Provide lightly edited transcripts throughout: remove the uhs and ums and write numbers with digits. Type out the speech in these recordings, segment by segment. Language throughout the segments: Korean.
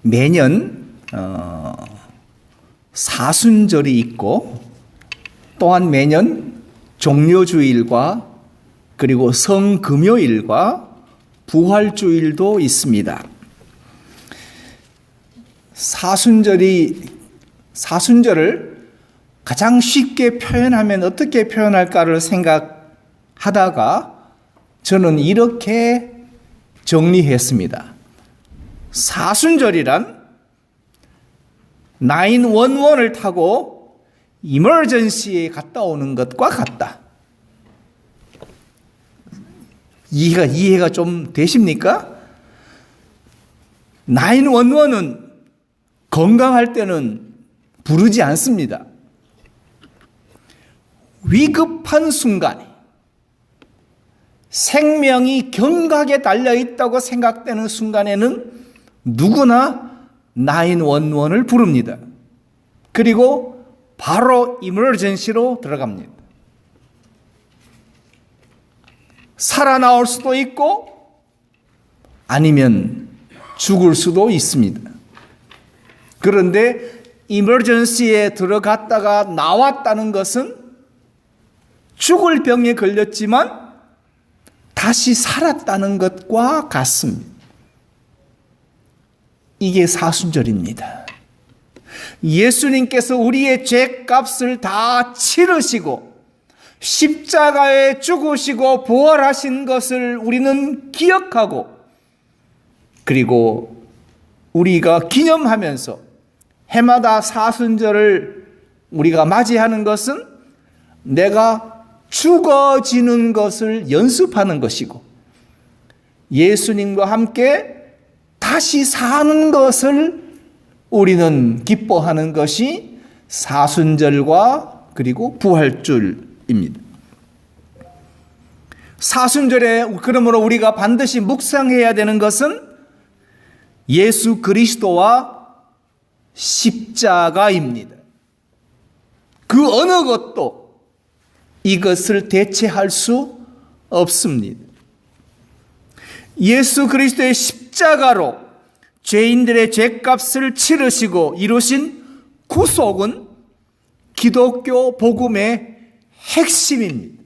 매년 사순절이 있고 또한 매년 종려주일과 그리고 성금요일과 부활주일도 있습니다. 사순절을 가장 쉽게 표현하면 어떻게 표현할까를 생각하다가 저는 이렇게 정리했습니다. 사순절이란 911을 타고 이머전시에 갔다 오는 것과 같다. 이해가 좀 되십니까? 911은 건강할 때는 부르지 않습니다. 위급한 순간에 생명이 경각에 달려있다고 생각되는 순간에는 누구나 911을 부릅니다. 그리고 바로 이머전시로 들어갑니다. 살아나올 수도 있고 아니면 죽을 수도 있습니다. 그런데 이머전시에 들어갔다가 나왔다는 것은 죽을 병에 걸렸지만 다시 살았다는 것과 같습니다. 이게 사순절입니다. 예수님께서 우리의 죄값을 다 치르시고 십자가에 죽으시고 부활하신 것을 우리는 기억하고 그리고 우리가 기념하면서 해마다 사순절을 우리가 맞이하는 것은 내가 죽어지는 것을 연습하는 것이고 예수님과 함께 다시 사는 것을 우리는 기뻐하는 것이 사순절과 그리고 부활절입니다. 사순절에 그러므로 우리가 반드시 묵상해야 되는 것은 예수 그리스도와 십자가입니다. 그 어느 것도 이것을 대체할 수 없습니다. 예수 그리스도의 십자가로 죄인들의 죄값을 치르시고 이루신 구속은 기독교 복음의 핵심입니다.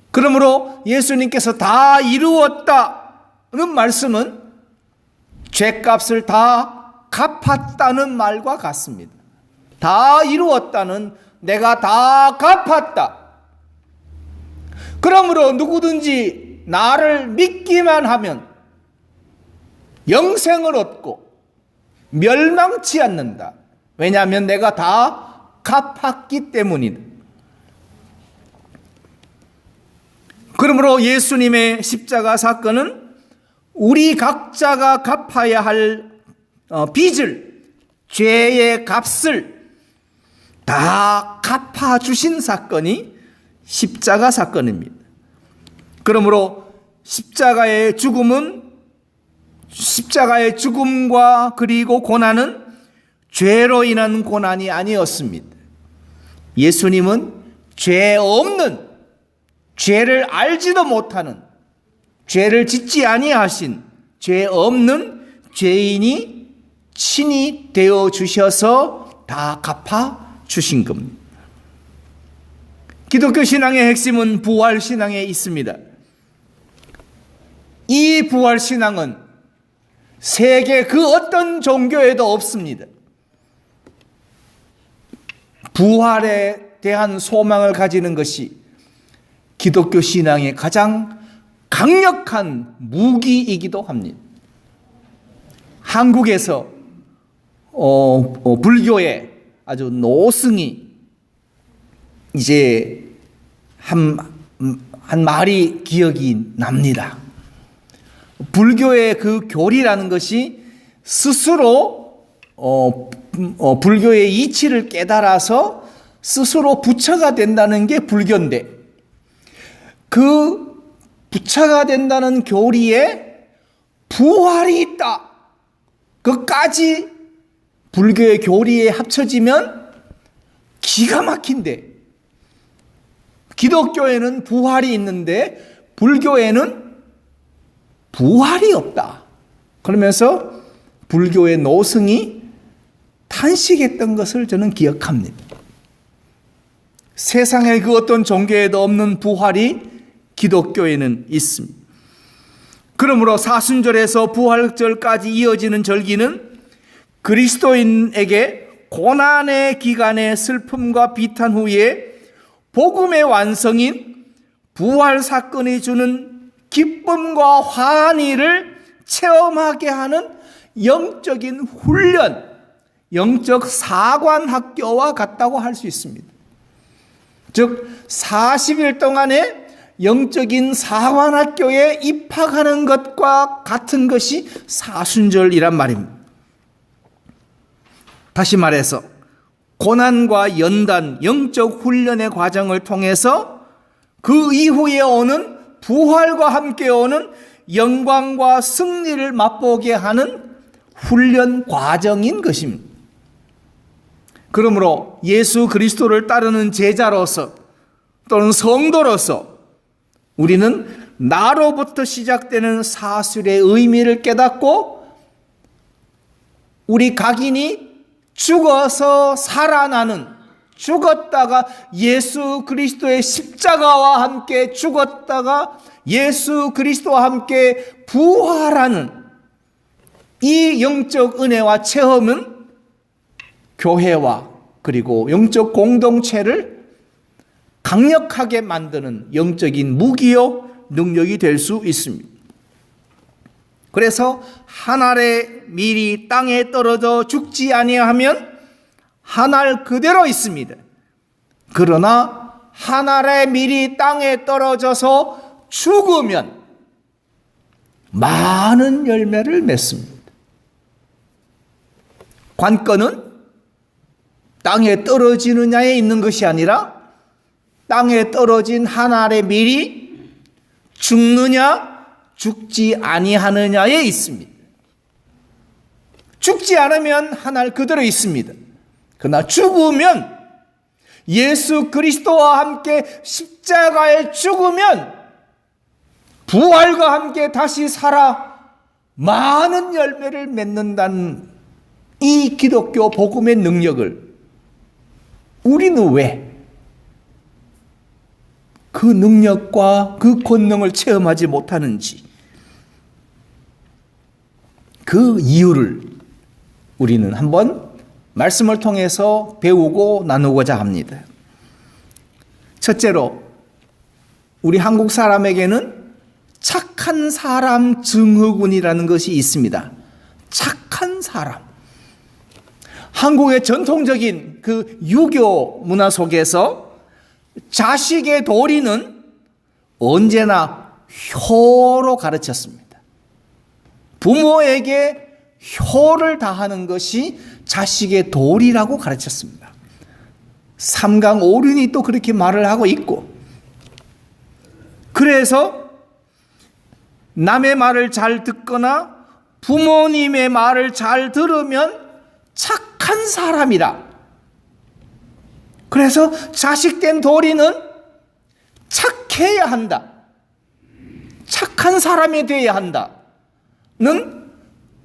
그러므로 예수님께서 다 이루었다는 말씀은 죄값을 다 갚았다는 말과 같습니다. 다 이루었다는 내가 다 갚았다. 그러므로 누구든지 나를 믿기만 하면 영생을 얻고 멸망치 않는다. 왜냐하면 내가 다 갚았기 때문이다. 그러므로 예수님의 십자가 사건은 우리 각자가 갚아야 할 빚을, 죄의 값을 다 갚아주신 사건이 십자가 사건입니다. 그러므로 십자가의 죽음과 그리고 고난은 죄로 인한 고난이 아니었습니다. 예수님은 죄 없는, 죄를 알지도 못하는, 죄를 짓지 아니하신 죄 없는 죄인이 친히 되어 주셔서 다 갚아 주신 겁니다. 기독교 신앙의 핵심은 부활 신앙에 있습니다. 이 부활 신앙은 세계 그 어떤 종교에도 없습니다. 부활에 대한 소망을 가지는 것이 기독교 신앙의 가장 강력한 무기이기도 합니다. 한국에서 불교의 아주 노승이 이제 한 말이 기억이 납니다. 불교의 그 교리라는 것이 스스로 불교의 이치를 깨달아서 스스로 부처가 된다는 게 불교인데 그 부처가 된다는 교리에 부활이 있다. 그까지 불교의 교리에 합쳐지면 기가 막힌데 기독교에는 부활이 있는데 불교에는 부활이 없다. 그러면서 불교의 노승이 탄식했던 것을 저는 기억합니다. 세상에 그 어떤 종교에도 없는 부활이 기독교에는 있습니다. 그러므로 사순절에서 부활절까지 이어지는 절기는 그리스도인에게 고난의 기간의 슬픔과 비탄 후에 복음의 완성인 부활 사건이 주는 기쁨과 환희를 체험하게 하는 영적인 훈련, 영적 사관학교와 같다고 할 수 있습니다. 즉 40일 동안의 영적인 사관학교에 입학하는 것과 같은 것이 사순절이란 말입니다. 다시 말해서 고난과 연단, 영적 훈련의 과정을 통해서 그 이후에 오는 부활과 함께 오는 영광과 승리를 맛보게 하는 훈련 과정인 것입니다. 그러므로 예수 그리스도를 따르는 제자로서 또는 성도로서 우리는 나로부터 시작되는 사술의 의미를 깨닫고 우리 각인이 죽어서 살아나는, 죽었다가 예수 그리스도의 십자가와 함께 죽었다가 예수 그리스도와 함께 부활하는 이 영적 은혜와 체험은 교회와 그리고 영적 공동체를 강력하게 만드는 영적인 무기요 능력이 될 수 있습니다. 그래서 한 알의 밀이 땅에 떨어져 죽지 아니하면 한 알 그대로 있습니다. 그러나 한 알의 밀이 땅에 떨어져서 죽으면 많은 열매를 맺습니다. 관건은 땅에 떨어지느냐에 있는 것이 아니라 땅에 떨어진 한 알의 밀이 죽느냐 죽지 아니하느냐에 있습니다. 죽지 않으면 한 알 그대로 있습니다. 그러나 죽으면 예수 그리스도와 함께 십자가에 죽으면 부활과 함께 다시 살아 많은 열매를 맺는다는 이 기독교 복음의 능력을 우리는 왜 그 능력과 그 권능을 체험하지 못하는지 그 이유를 우리는 한번 말씀을 통해서 배우고 나누고자 합니다. 첫째로 우리 한국 사람에게는 착한 사람 증후군이라는 것이 있습니다. 착한 사람. 한국의 전통적인 그 유교 문화 속에서 자식의 도리는 언제나 효로 가르쳤습니다. 부모에게 효를 다하는 것이 자식의 도리라고 가르쳤습니다. 삼강오륜이 또 그렇게 말을 하고 있고, 그래서 남의 말을 잘 듣거나 부모님의 말을 잘 들으면 착한 사람이라. 그래서 자식된 도리는 착해야 한다. 착한 사람이 되어야 한다는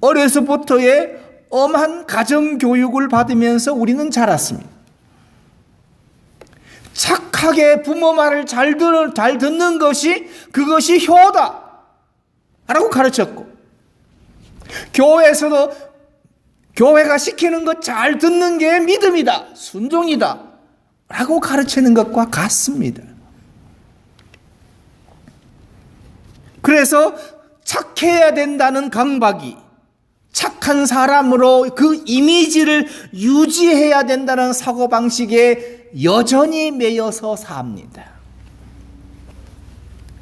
어려서부터의 엄한 가정교육을 받으면서 우리는 자랐습니다. 착하게 부모 말을 잘 듣는 것이 그것이 효다 라고 가르쳤고, 교회에서도 교회가 시키는 것 잘 듣는 게 믿음이다, 순종이다 라고 가르치는 것과 같습니다. 그래서 착해야 된다는 강박이 착한 사람으로 그 이미지를 유지해야 된다는 사고방식에 여전히 매여서 삽니다.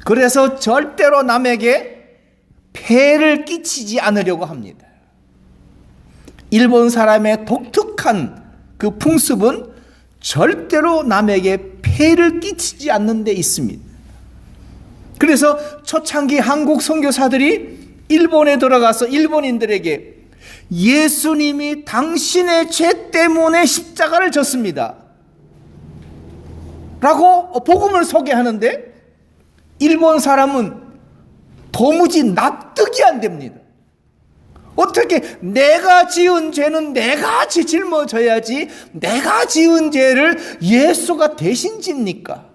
그래서 절대로 남에게 폐를 끼치지 않으려고 합니다. 일본 사람의 독특한 그 풍습은 절대로 남에게 폐를 끼치지 않는 데 있습니다. 그래서 초창기 한국 선교사들이 일본에 들어가서 일본인들에게 예수님이 당신의 죄 때문에 십자가를 졌습니다 라고 복음을 소개하는데 일본 사람은 도무지 납득이 안 됩니다. 어떻게 내가 지은 죄는 내가 짊어져야지 내가 지은 죄를 예수가 대신 집니까?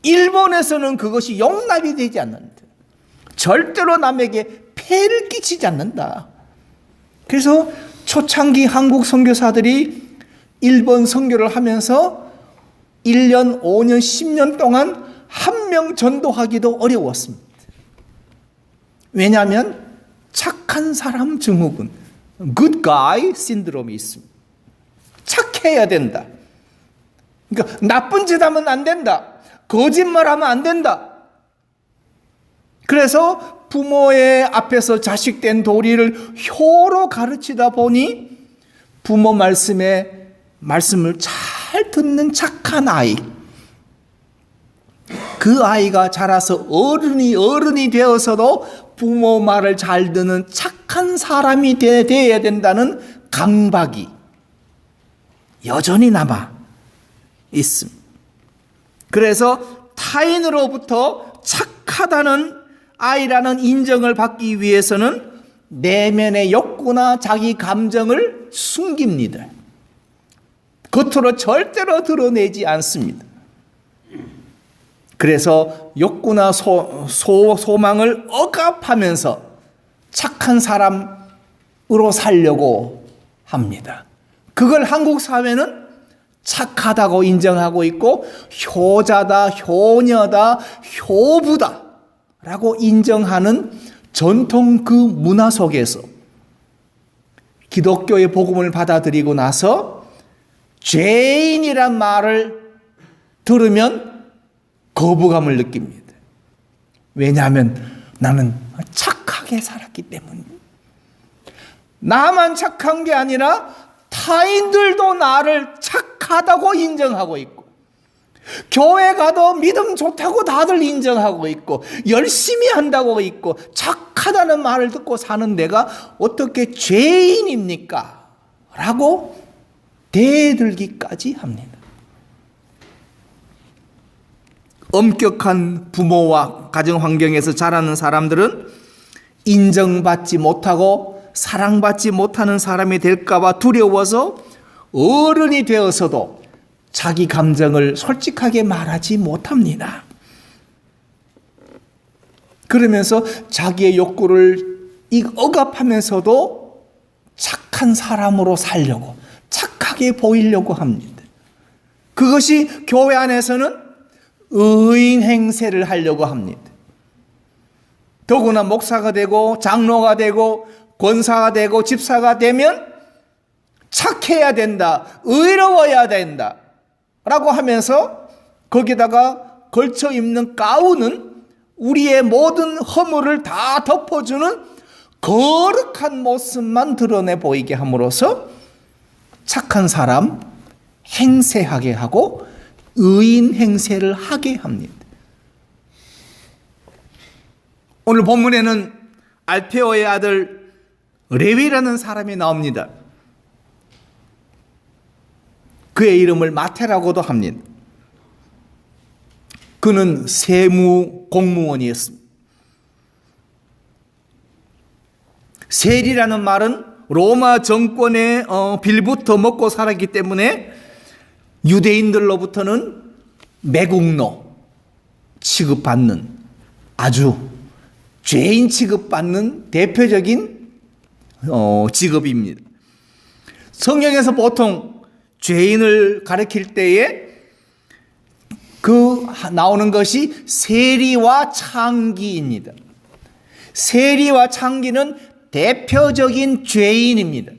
일본에서는 그것이 용납이 되지 않는다. 절대로 남에게 폐를 끼치지 않는다. 그래서 초창기 한국 선교사들이 일본 선교를 하면서 1년, 5년, 10년 동안 한 명 전도하기도 어려웠습니다. 왜냐하면 착한 사람 증후군, good guy 신드롬이 있습니다. 착해야 된다. 그러니까 나쁜 짓 하면 안 된다. 거짓말하면 안 된다. 그래서 부모의 앞에서 자식된 도리를 효로 가르치다 보니 부모 말씀을 잘 듣는 착한 아이, 그 아이가 자라서 어른이 되어서도 부모 말을 잘 듣는 착한 사람이 되어야 된다는 강박이 여전히 남아 있습니다. 그래서 타인으로부터 착하다는 아이라는 인정을 받기 위해서는 내면의 욕구나 자기 감정을 숨깁니다. 겉으로 절대로 드러내지 않습니다. 그래서 욕구나 소망을 억압하면서 착한 사람으로 살려고 합니다. 그걸 한국 사회는 착하다고 인정하고 있고 효자다, 효녀다, 효부다 라고 인정하는 전통 그 문화 속에서 기독교의 복음을 받아들이고 나서 죄인이란 말을 들으면 거부감을 느낍니다. 왜냐하면 나는 착하게 살았기 때문입니다. 나만 착한 게 아니라 타인들도 나를 착하다고 인정하고 있고 교회 가도 믿음 좋다고 다들 인정하고 있고 열심히 한다고 있고 착하다는 말을 듣고 사는 내가 어떻게 죄인입니까? 라고 대들기까지 합니다. 엄격한 부모와 가정 환경에서 자라는 사람들은 인정받지 못하고 사랑받지 못하는 사람이 될까 봐 두려워서 어른이 되어서도 자기 감정을 솔직하게 말하지 못합니다. 그러면서 자기의 욕구를 억압하면서도 착한 사람으로 살려고, 착하게 보이려고 합니다. 그것이 교회 안에서는 의인 행세를 하려고 합니다. 더구나 목사가 되고 장로가 되고 권사가 되고 집사가 되면 착해야 된다, 의로워야 된다 라고 하면서 거기다가 걸쳐 입는 가운은 우리의 모든 허물을 다 덮어주는 거룩한 모습만 드러내 보이게 함으로써 착한 사람 행세하게 하고 의인 행세를 하게 합니다. 오늘 본문에는 알페오의 아들 레위라는 사람이 나옵니다. 그의 이름을 마태라고도 합니다. 그는 세무 공무원이었습니다. 세리라는 말은 로마 정권의 빌부터 먹고 살았기 때문에 유대인들로부터는 매국노 취급받는, 아주 죄인 취급받는 대표적인 직업입니다. 성경에서 보통 죄인을 가리킬 때에 나오는 것이 세리와 창기입니다. 세리와 창기는 대표적인 죄인입니다.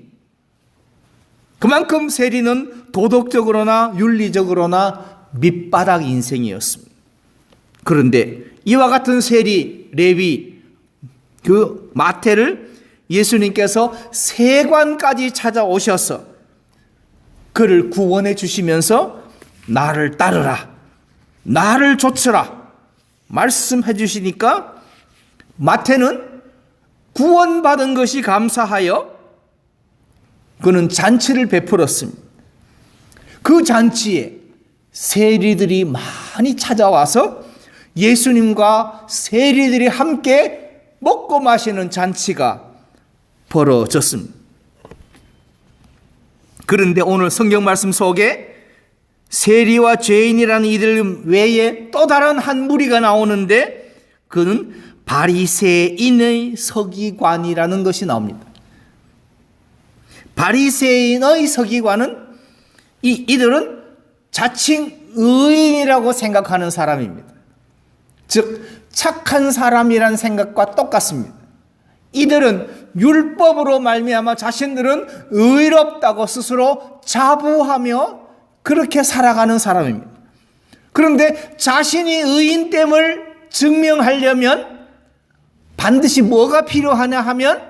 그만큼 세리는 도덕적으로나 윤리적으로나 밑바닥 인생이었습니다. 그런데 이와 같은 세리, 레위, 그 마태를 예수님께서 세관까지 찾아오셔서 그를 구원해 주시면서 나를 따르라, 나를 좇으라 말씀해 주시니까 마태는 구원받은 것이 감사하여 그는 잔치를 베풀었습니다. 그 잔치에 세리들이 많이 찾아와서 예수님과 세리들이 함께 먹고 마시는 잔치가 벌어졌습니다. 그런데 오늘 성경 말씀 속에 세리와 죄인이라는 이들 외에 또 다른 한 무리가 나오는데 그는 바리새인의 서기관이라는 것이 나옵니다. 바리새인의 서기관은 이들은 자칭 의인이라고 생각하는 사람입니다. 즉 착한 사람이란 생각과 똑같습니다. 이들은 율법으로 말미암아 자신들은 의롭다고 스스로 자부하며 그렇게 살아가는 사람입니다. 그런데 자신이 의인됨을 증명하려면 반드시 뭐가 필요하냐 하면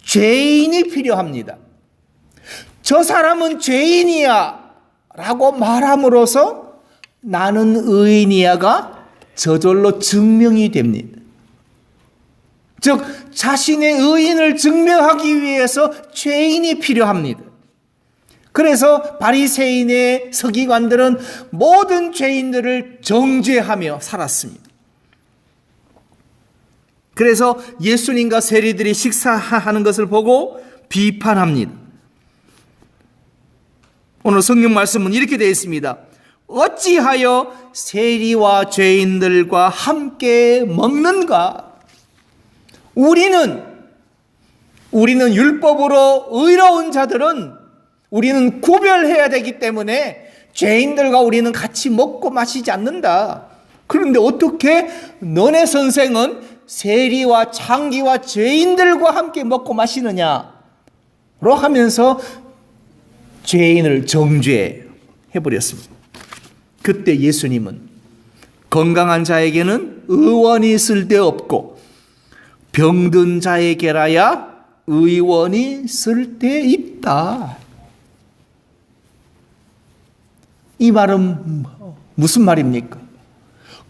죄인이 필요합니다. 저 사람은 죄인이야 라고 말함으로써 나는 의인이야가 저절로 증명이 됩니다. 즉 자신의 의인을 증명하기 위해서 죄인이 필요합니다. 그래서 바리새인의 서기관들은 모든 죄인들을 정죄하며 살았습니다. 그래서 예수님과 세리들이 식사하는 것을 보고 비판합니다. 오늘 성경 말씀은 이렇게 되어 있습니다. 어찌하여 세리와 죄인들과 함께 먹는가? 우리는 율법으로 의로운 자들은 우리는 구별해야 되기 때문에 죄인들과 우리는 같이 먹고 마시지 않는다. 그런데 어떻게 너네 선생은 세리와 창기와 죄인들과 함께 먹고 마시느냐로 하면서 죄인을 정죄해버렸습니다. 그때 예수님은 건강한 자에게는 의원이 쓸데없고 병든 자에게라야 의원이 쓸데있다. 이 말은 무슨 말입니까?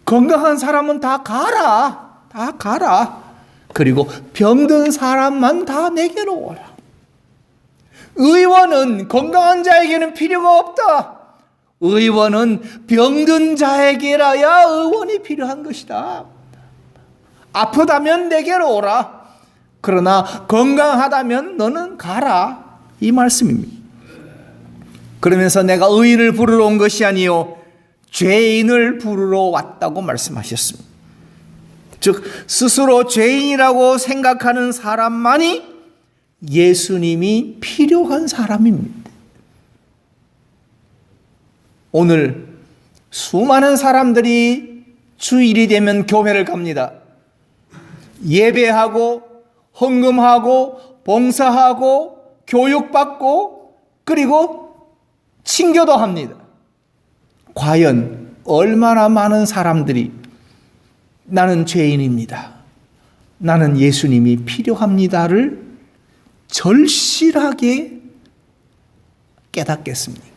건강한 사람은 다 가라. 다 가라. 그리고 병든 사람만 다 내게로 오라. 의원은 건강한 자에게는 필요가 없다. 의원은 병든 자에게라야 의원이 필요한 것이다. 아프다면 내게로 오라. 그러나 건강하다면 너는 가라. 이 말씀입니다. 그러면서 내가 의인을 부르러 온 것이 아니요 죄인을 부르러 왔다고 말씀하셨습니다. 즉 스스로 죄인이라고 생각하는 사람만이 예수님이 필요한 사람입니다. 오늘 수많은 사람들이 주일이 되면 교회를 갑니다. 예배하고 헌금하고 봉사하고 교육받고 그리고 친교도 합니다. 과연 얼마나 많은 사람들이 나는 죄인입니다. 나는 예수님이 필요합니다를 절실하게 깨닫겠습니까?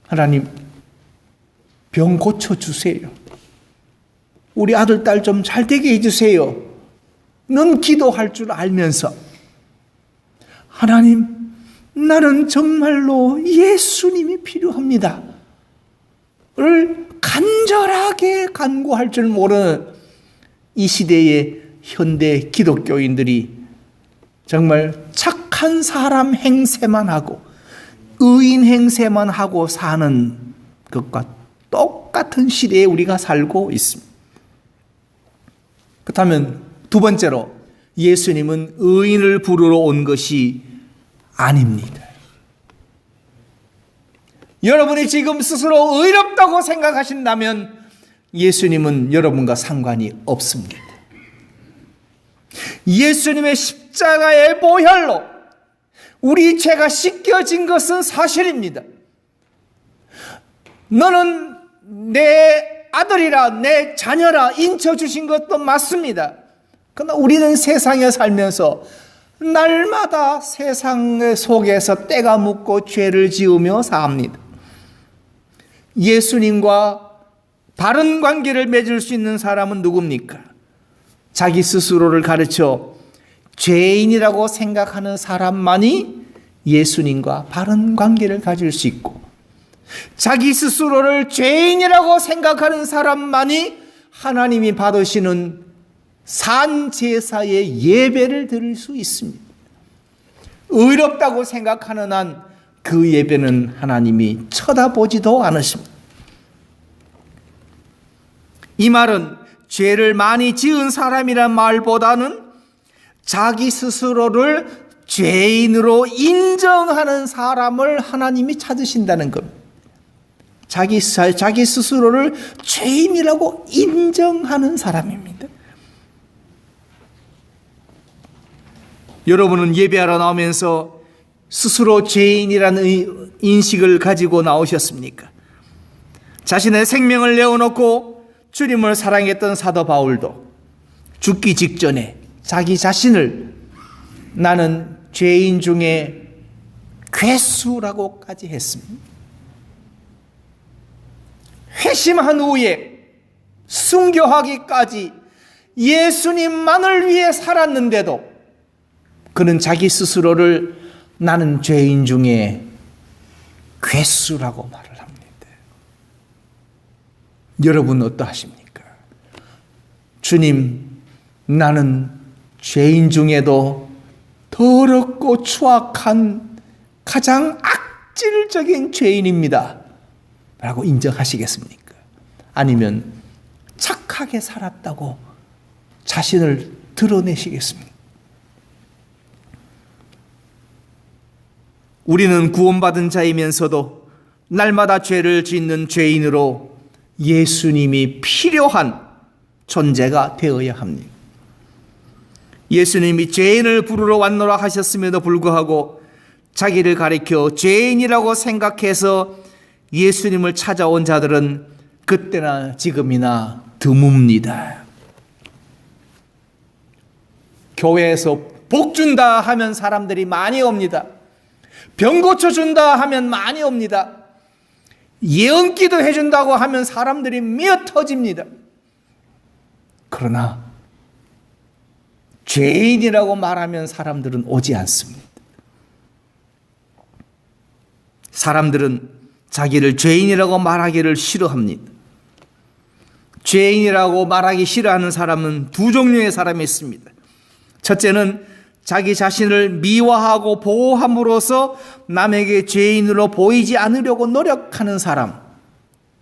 하나님, 병 고쳐주세요. 우리 아들, 딸 좀 잘 되게 해주세요. 넌 기도할 줄 알면서 하나님, 나는 정말로 예수님이 필요합니다. 를 간절하게 간구할 줄 모르는 이 시대의 현대 기독교인들이 정말 착한 사람 행세만 하고 의인 행세만 하고 사는 것과 똑같은 시대에 우리가 살고 있습니다. 그렇다면 두 번째로 예수님은 의인을 부르러 온 것이 아닙니다. 여러분이 지금 스스로 의롭다고 생각하신다면 예수님은 여러분과 상관이 없습니다. 예수님의 십자가의 보혈로 우리 죄가 씻겨진 것은 사실입니다. 너는 내 아들이라 내 자녀라 인쳐주신 것도 맞습니다. 그러나 우리는 세상에 살면서 날마다 세상 속에서 때가 묻고 죄를 지으며 삽니다. 예수님과 바른 관계를 맺을 수 있는 사람은 누굽니까? 자기 스스로를 가르쳐 죄인이라고 생각하는 사람만이 예수님과 바른 관계를 가질 수 있고, 자기 스스로를 죄인이라고 생각하는 사람만이 하나님이 받으시는 산 제사의 예배를 드릴 수 있습니다. 의롭다고 생각하는 한 그 예배는 하나님이 쳐다보지도 않으십니다. 이 말은 죄를 많이 지은 사람이란 말보다는 자기 스스로를 죄인으로 인정하는 사람을 하나님이 찾으신다는 겁니다. 자기 스스로를 죄인이라고 인정하는 사람입니다. 여러분은 예배하러 나오면서 스스로 죄인이라는 인식을 가지고 나오셨습니까? 자신의 생명을 내어놓고 주님을 사랑했던 사도 바울도 죽기 직전에 자기 자신을 나는 죄인 중에 괴수라고까지 했습니다. 회심한 후에 순교하기까지 예수님만을 위해 살았는데도 그는 자기 스스로를 나는 죄인 중에 괴수라고 말을 합니다. 여러분 어떠하십니까? 주님, 나는 죄인 중에도 더럽고 추악한 가장 악질적인 죄인입니다 라고 인정하시겠습니까? 아니면 착하게 살았다고 자신을 드러내시겠습니까? 우리는 구원받은 자이면서도 날마다 죄를 짓는 죄인으로 예수님이 필요한 존재가 되어야 합니다. 예수님이 죄인을 부르러 왔노라 하셨음에도 불구하고 자기를 가리켜 죄인이라고 생각해서 예수님을 찾아온 자들은 그때나 지금이나 드뭅니다. 교회에서 복 준다 하면 사람들이 많이 옵니다. 병 고쳐준다 하면 많이 옵니다. 예언기도 해준다고 하면 사람들이 미어 터집니다. 그러나 죄인이라고 말하면 사람들은 오지 않습니다. 사람들은 자기를 죄인이라고 말하기를 싫어합니다. 죄인이라고 말하기 싫어하는 사람은 두 종류의 사람이 있습니다. 첫째는 자기 자신을 미화하고 보호함으로써 남에게 죄인으로 보이지 않으려고 노력하는 사람.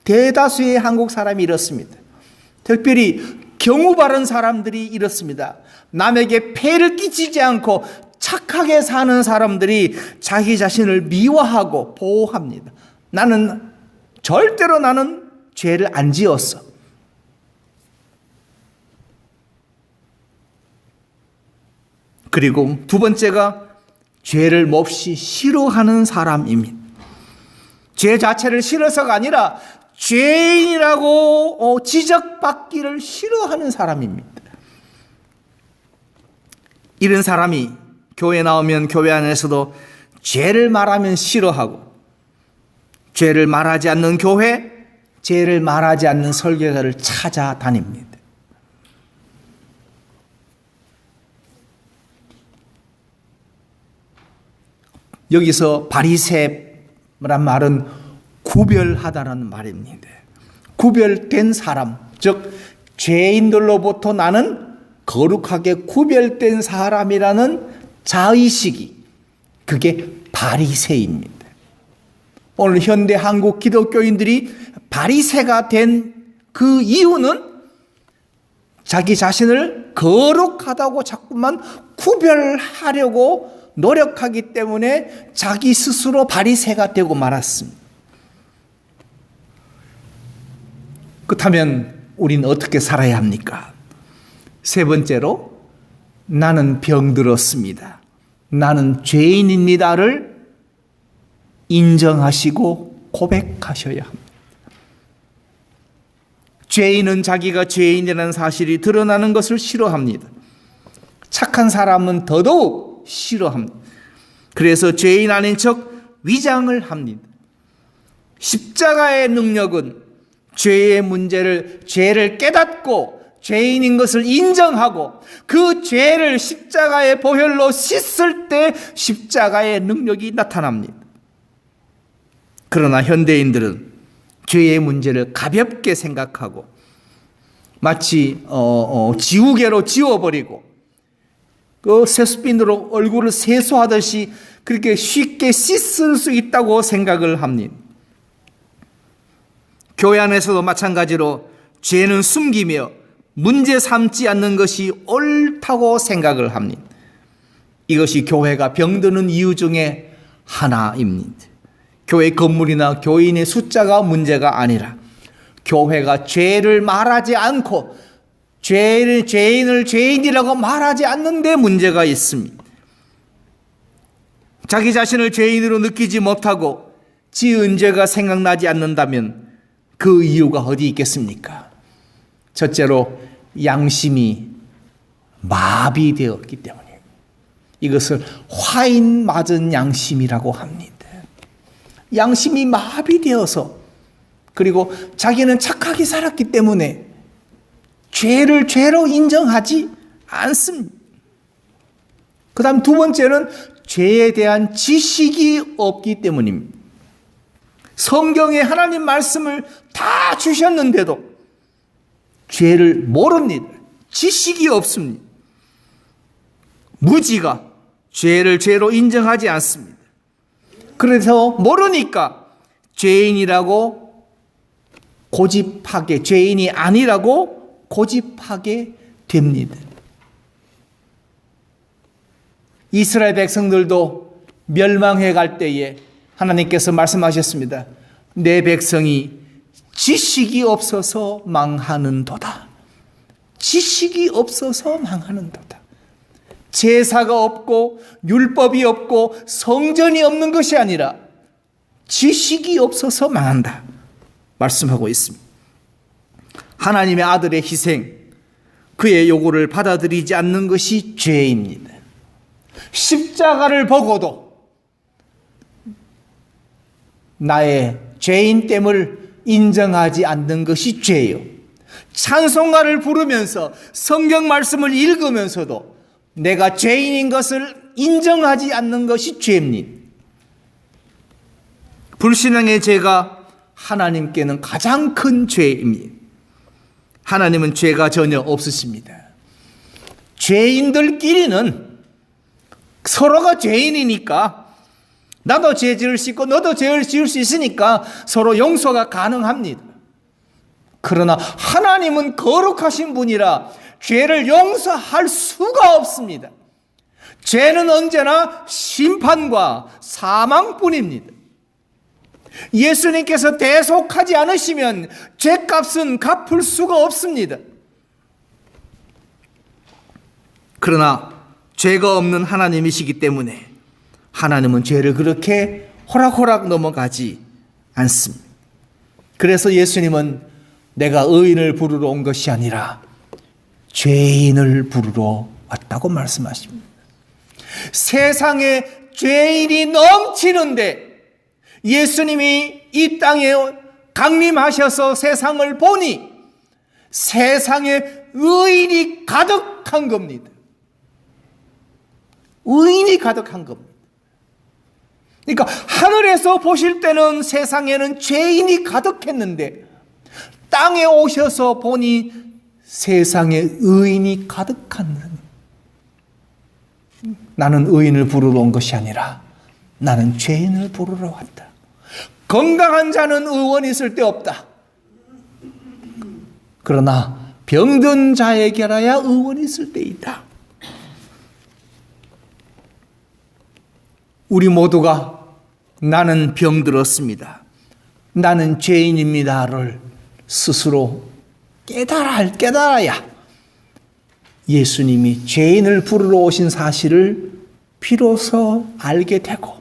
대다수의 한국 사람이 이렇습니다. 특별히 경우 바른 사람들이 이렇습니다. 남에게 폐를 끼치지 않고 착하게 사는 사람들이 자기 자신을 미화하고 보호합니다. 절대로 나는 죄를 안 지었어. 그리고 두 번째가 죄를 몹시 싫어하는 사람입니다. 죄 자체를 싫어서가 아니라 죄인이라고 지적받기를 싫어하는 사람입니다. 이런 사람이 교회 나오면 교회 안에서도 죄를 말하면 싫어하고, 죄를 말하지 않는 교회, 죄를 말하지 않는 설교자를 찾아다닙니다. 여기서 바리새란 말은 구별하다는 말입니다. 구별된 사람, 즉 죄인들로부터 나는 거룩하게 구별된 사람이라는 자의식이, 그게 바리새입니다. 오늘 현대 한국 기독교인들이 바리새가 된 그 이유는 자기 자신을 거룩하다고 자꾸만 구별하려고 노력하기 때문에 자기 스스로 바리새가 되고 말았습니다. 그렇다면 우리는 어떻게 살아야 합니까? 세 번째로, 나는 병들었습니다, 나는 죄인입니다를 인정하시고 고백하셔야 합니다. 죄인은 자기가 죄인이라는 사실이 드러나는 것을 싫어합니다. 착한 사람은 더더욱 싫어합니다. 그래서 죄인 아닌 척 위장을 합니다. 십자가의 능력은 죄의 죄를 깨닫고 죄인인 것을 인정하고 그 죄를 십자가의 보혈로 씻을 때 십자가의 능력이 나타납니다. 그러나 현대인들은 죄의 문제를 가볍게 생각하고 마치 지우개로 지워버리고 그 세수빈으로 얼굴을 세수하듯이 그렇게 쉽게 씻을 수 있다고 생각을 합니다. 교회 안에서도 마찬가지로 죄는 숨기며 문제 삼지 않는 것이 옳다고 생각을 합니다. 이것이 교회가 병드는 이유 중에 하나입니다. 교회 건물이나 교인의 숫자가 문제가 아니라 교회가 죄를 말하지 않고 죄인을 죄인이라고 말하지 않는 데 문제가 있습니다. 자기 자신을 죄인으로 느끼지 못하고 지은 죄가 생각나지 않는다면 그 이유가 어디 있겠습니까? 첫째로 양심이 마비되었기 때문이에요. 이것을 화인 맞은 양심이라고 합니다. 양심이 마비되어서 그리고 자기는 착하게 살았기 때문에 죄를 죄로 인정하지 않습니다. 그 다음 두 번째는 죄에 대한 지식이 없기 때문입니다. 성경에 하나님 말씀을 다 주셨는데도 죄를 모릅니다. 지식이 없습니다. 무지가 죄를 죄로 인정하지 않습니다. 그래서 모르니까 죄인이라고 고집하게, 죄인이 아니라고 고집하게 됩니다. 이스라엘 백성들도 멸망해 갈 때에 하나님께서 말씀하셨습니다. 내 백성이 지식이 없어서 망하는도다. 지식이 없어서 망하는도다. 제사가 없고 율법이 없고 성전이 없는 것이 아니라 지식이 없어서 망한다 말씀하고 있습니다. 하나님의 아들의 희생, 그의 요구를 받아들이지 않는 것이 죄입니다. 십자가를 보고도 나의 죄인됨을 인정하지 않는 것이 죄요. 찬송가를 부르면서 성경 말씀을 읽으면서도 내가 죄인인 것을 인정하지 않는 것이 죄입니다. 불신앙의 죄가 하나님께는 가장 큰 죄입니다. 하나님은 죄가 전혀 없으십니다. 죄인들끼리는 서로가 죄인이니까 나도 죄 지을 수 있고 너도 죄를 지을 수 있으니까 서로 용서가 가능합니다. 그러나 하나님은 거룩하신 분이라 죄를 용서할 수가 없습니다. 죄는 언제나 심판과 사망뿐입니다. 예수님께서 대속하지 않으시면 죄값은 갚을 수가 없습니다. 그러나 죄가 없는 하나님이시기 때문에 하나님은 죄를 그렇게 호락호락 넘어가지 않습니다. 그래서 예수님은 내가 의인을 부르러 온 것이 아니라 죄인을 부르러 왔다고 말씀하십니다. 세상에 죄인이 넘치는데 예수님이 이 땅에 강림하셔서 세상을 보니 세상에 의인이 가득한 겁니다. 의인이 가득한 겁니다. 그러니까 하늘에서 보실 때는 세상에는 죄인이 가득했는데 땅에 오셔서 보니 세상에 의인이 가득한, 나는 의인을 부르러 온 것이 아니라 나는 죄인을 부르러 왔다. 건강한 자는 의원이 있을 데 없다. 그러나 병든 자에게라야 의원이 있을 때 있다. 우리 모두가 나는 병들었습니다, 나는 죄인입니다를 스스로 깨달아야 예수님이 죄인을 부르러 오신 사실을 비로소 알게 되고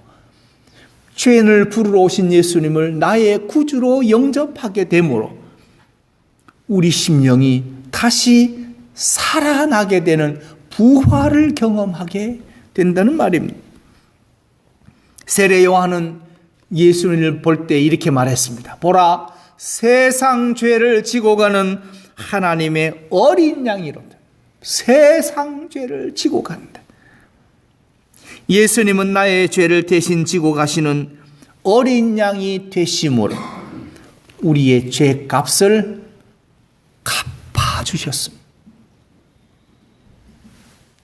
죄인을 부르러 오신 예수님을 나의 구주로 영접하게 되므로 우리 심령이 다시 살아나게 되는 부활을 경험하게 된다는 말입니다. 세례 요한은 예수님을 볼 때 이렇게 말했습니다. 보라, 세상 죄를 지고 가는 하나님의 어린 양이로다. 세상 죄를 지고 간다. 예수님은 나의 죄를 대신 지고 가시는 어린 양이 되심으로 우리의 죄값을 갚아주셨습니다. 주셨습니다.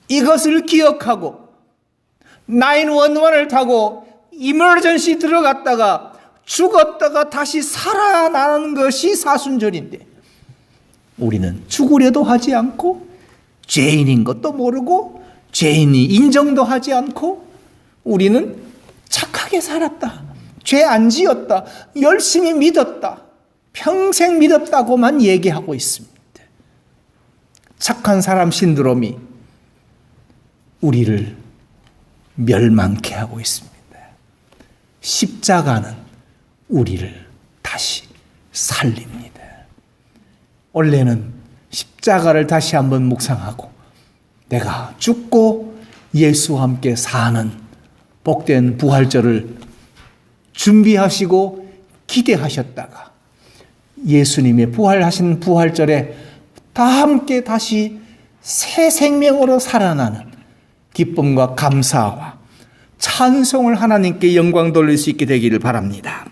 이것을 기억하고 911을 타고 이머전시 들어갔다가 죽었다가 다시 살아나는 것이 사순절인데 우리는 죽으려도 하지 않고 죄인인 것도 모르고 죄인이 인정도 하지 않고 우리는 착하게 살았다. 죄 안 지었다. 열심히 믿었다. 평생 믿었다고만 얘기하고 있습니다. 착한 사람 신드롬이 우리를 멸망케 하고 있습니다. 십자가는 우리를 다시 살립니다. 원래는 십자가를 다시 한번 묵상하고 내가 죽고 예수와 함께 사는 복된 부활절을 준비하시고 기대하셨다가 예수님의 부활하신 부활절에 다 함께 다시 새 생명으로 살아나는 기쁨과 감사와 찬송을 하나님께 영광 돌릴 수 있게 되기를 바랍니다.